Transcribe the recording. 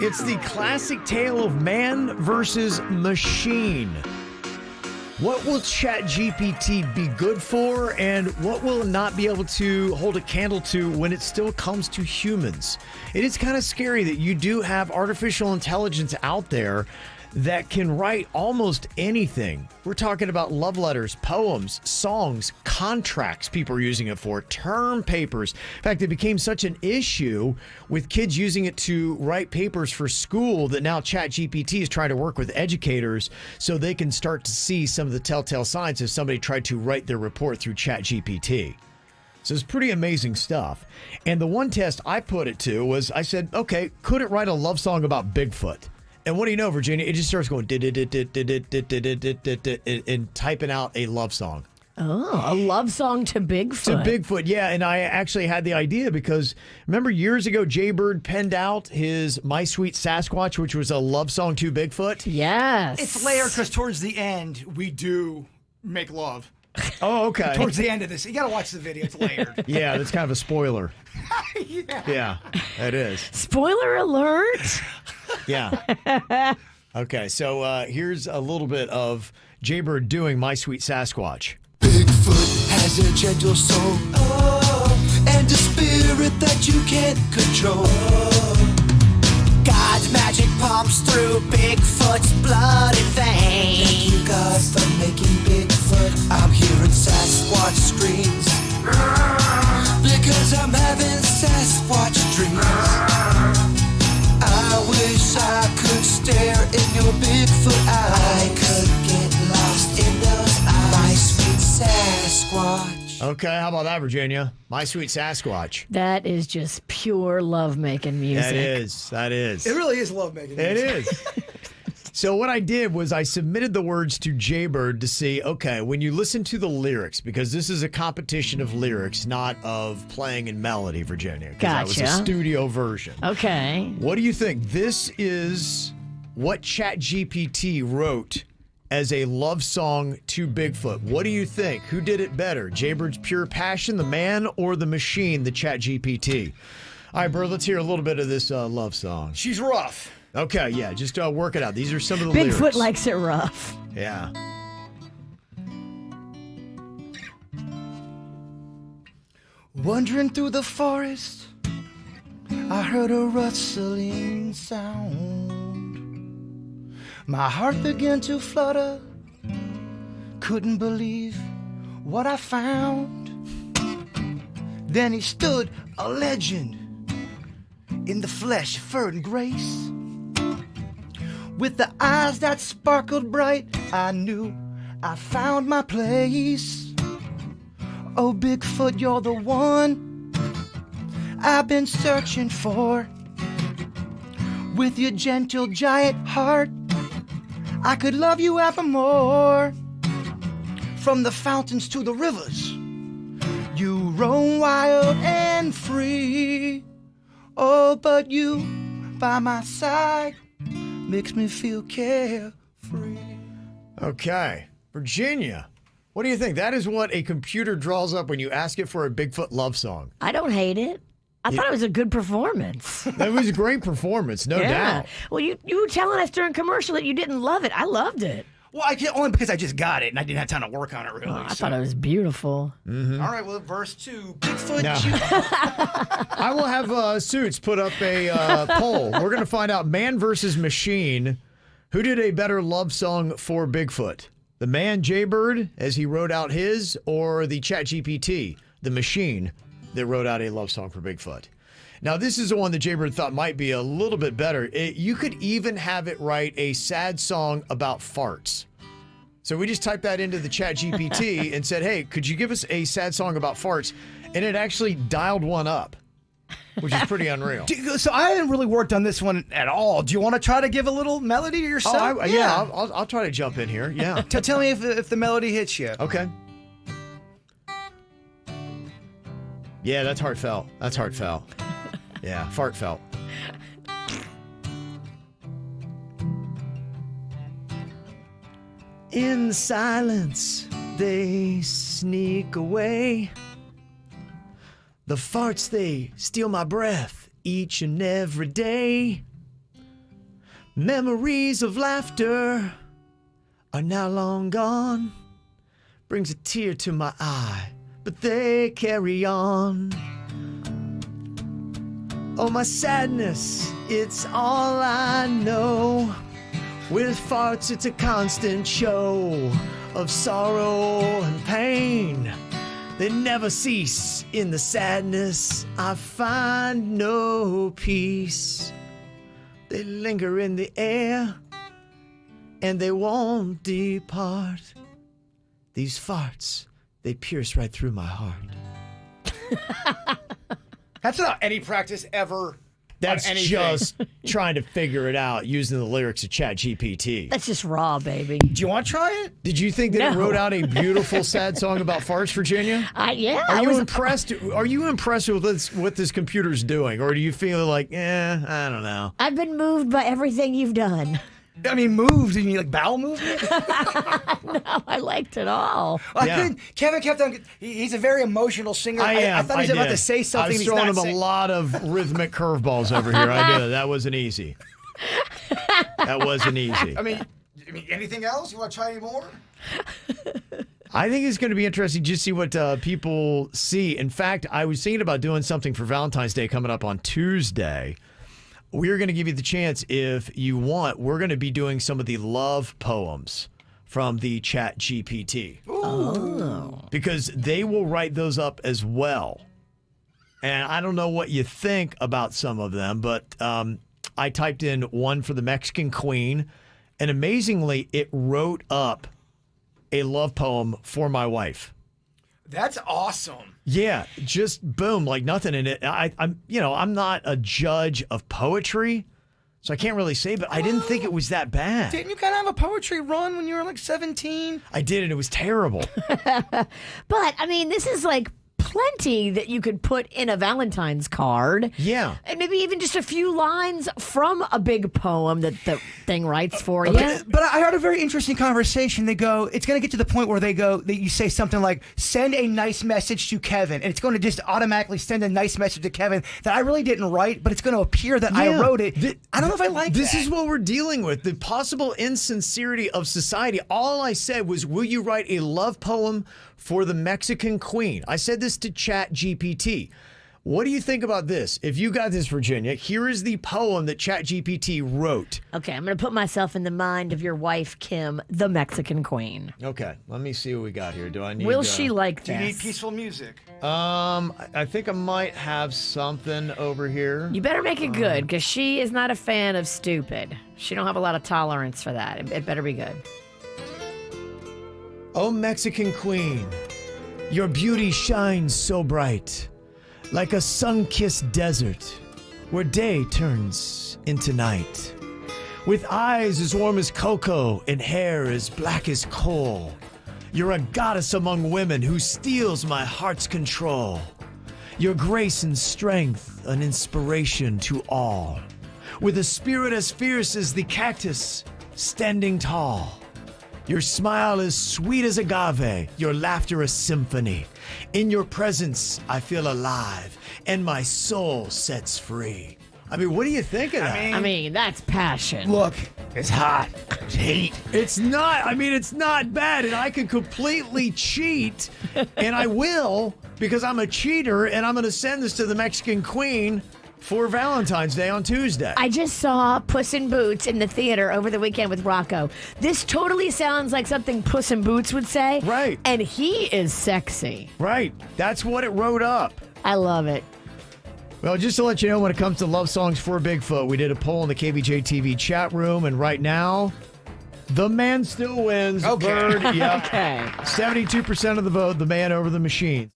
It's the classic tale of man versus machine. What will Chat GPT be good for, and what will it not be able to hold a candle to when it still comes to humans? It is kind of scary that you do have artificial intelligence out there that can write almost anything. We're talking about love letters, poems, songs, contracts people are using it for, term papers. In fact, it became such an issue with kids using it to write papers for school that now Chat GPT is trying to work with educators so they can start to see some of the telltale signs if somebody tried to write their report through Chat GPT. So it's pretty amazing stuff. And the one test I put it to was, I said, okay, could it write a love song about Bigfoot? And what do you know, Virginia? It just starts going and typing out a love song. Oh, a love song to Bigfoot. To Bigfoot, yeah. And I actually had the idea because remember years ago, Jbird penned out his My Sweet Sasquatch, which was a love song to Bigfoot? Yes. It's layered because towards the end, we do make love. Oh, okay. Towards the end of this. You got to watch the video. It's layered. Yeah, that's kind of a spoiler. Yeah, it is. Spoiler alert. Yeah. Okay, so here's a little bit of Jbird doing My Sweet Sasquatch. Bigfoot has a gentle soul, and a spirit that you can't control. God's magic pumps through Bigfoot's blood and veins. Thank you, God, for making Bigfoot. I'm hearing Sasquatch screams because I'm having Sasquatch dreams. I wish I could stare in your Bigfoot eyes. I could get lost in those eyes. My sweet Sasquatch. Okay, how about that, Virginia? My Sweet Sasquatch. That is just pure love-making music. That is. It really is love-making. It is. So what I did was I submitted the words to Jbird to see, okay, when you listen to the lyrics, because this is a competition of lyrics, not of playing in melody, Virginia. Because that was a studio version. Okay. What do you think? This is what Chat GPT wrote as a love song to Bigfoot. What do you think? Who did it better? Jbird's pure passion, the man, or the machine, the Chat GPT? All right, Bird, let's hear a little bit of this love song. She's rough. Okay, yeah, just work it out. These are some of the Bigfoot lyrics. likes it rough. Yeah. Wandering through the forest, I heard a rustling sound. My heart began to flutter, couldn't believe what I found. Then he stood, a legend, in the flesh, fur, and grace. With the eyes that sparkled bright, I knew I found my place. Oh, Bigfoot, you're the one I've been searching for. With your gentle giant heart, I could love you evermore. From the fountains to the rivers, you roam wild and free. Oh, but you by my side makes me feel carefree. Okay. Virginia, what do you think? That is what a computer draws up when you ask it for a Bigfoot love song. I don't hate it. I thought it was a good performance. That was a great performance, no doubt. Well, you were telling us during commercial that you didn't love it. I loved it. Well, only because I just got it and I didn't have time to work on it really. I thought it was beautiful. Mm-hmm. All right, well, verse 2. Bigfoot. No. I will have Suits put up a poll. We're going to find out man versus machine. Who did a better love song for Bigfoot? The man, Jbird, as he wrote out his, or the Chat GPT, the machine that wrote out a love song for Bigfoot? Now, this is the one that Jbird thought might be a little bit better. You could even have it write a sad song about farts. So we just typed that into the Chat GPT and said, hey, could you give us a sad song about farts? And it actually dialed one up, which is pretty unreal. So I haven't really worked on this one at all. Do you want to try to give a little melody to yourself? I'll try to jump in here. Yeah. Tell me if the melody hits you. Okay. Yeah, that's heartfelt. That's heartfelt. Yeah, fartfelt. In silence, they sneak away. The farts, they steal my breath each and every day. Memories of laughter are now long gone. Brings a tear to my eye, but they carry on. Oh, my sadness, it's all I know. With farts, it's a constant show of sorrow and pain. They never cease in the sadness. I find no peace. They linger in the air, and they won't depart. These farts, they pierce right through my heart. That's not any practice ever. That's on anything. just trying to figure it out using the lyrics of Chat GPT. That's just raw, baby. Do you want to try it? Did you think that it No. wrote out a beautiful, sad song about farts, Virginia? Yeah. Are I you was impressed? Are you impressed with what this computer's doing, or do you feel like, I don't know? I've been moved by everything you've done. I mean, moved. You mean like bowel movement? No, I liked it all. I Yeah. couldn't. Kevin kept on. He's a very emotional singer. I thought he was about did. to say something. I was he's throwing not him saying. a lot of rhythmic curveballs over here. I did. That wasn't easy. That wasn't easy. I mean, anything else? You want to try any more? I think it's going to be interesting to see what people see. In fact, I was thinking about doing something for Valentine's Day coming up on Tuesday. We're going to give you the chance, if you want, we're going to be doing some of the love poems from the Chat GPT. Oh. Because they will write those up as well. And I don't know what you think about some of them, but I typed in one for the Mexican Queen, and amazingly, it wrote up a love poem for my wife. That's awesome. Yeah, just boom, like nothing in it. I'm not a judge of poetry, so I can't really say, but I didn't think it was that bad. Didn't you kind of have a poetry run when you were like 17? I did, and it was terrible. But, I mean, this is like plenty that you could put in a Valentine's card. Yeah. And maybe even just a few lines from a big poem that the thing writes for you. But I heard a very interesting conversation. They go, it's going to get to the point where you say something like, send a nice message to Kevin. And it's going to just automatically send a nice message to Kevin that I really didn't write, but it's going to appear that I wrote it. I don't know if I like This that. is what we're dealing with, the possible insincerity of society. All I said was, will you write a love poem for the Mexican Queen? I said this to Chat GPT. What do you think about this? If you got this, Virginia, here is the poem that Chat GPT wrote. Okay, I'm going to put myself in the mind of your wife, Kim, the Mexican Queen. Okay, let me see what we got here. Do I need? Will she like Do you need this? peaceful music? I think I might have something over here. You better make it good, because she is not a fan of stupid. She don't have a lot of tolerance for that. It better be good. Oh, Mexican Queen, your beauty shines so bright, like a sun-kissed desert where day turns into night. With eyes as warm as cocoa and hair as black as coal, you're a goddess among women who steals my heart's control. Your grace and strength, an inspiration to all. With a spirit as fierce as the cactus, standing tall. Your smile is sweet as agave, your laughter a symphony. In your presence, I feel alive, and my soul sets free. I mean, what do you think of that? I mean, that's passion. Look, it's hot. It's heat. It's not bad, and I can completely cheat, and I will, because I'm a cheater, and I'm going to send this to the Mexican Queen for Valentine's Day on Tuesday. I just saw Puss in Boots in the theater over the weekend with Rocco. This totally sounds like something Puss in Boots would say. Right. And he is sexy. Right. That's what it wrote up. I love it. Well, just to let you know, when it comes to love songs for Bigfoot, we did a poll in the KVJ TV chat room, and right now, the man still wins. Okay. Bird, yep. Okay. 72% of the vote, the man over the machine.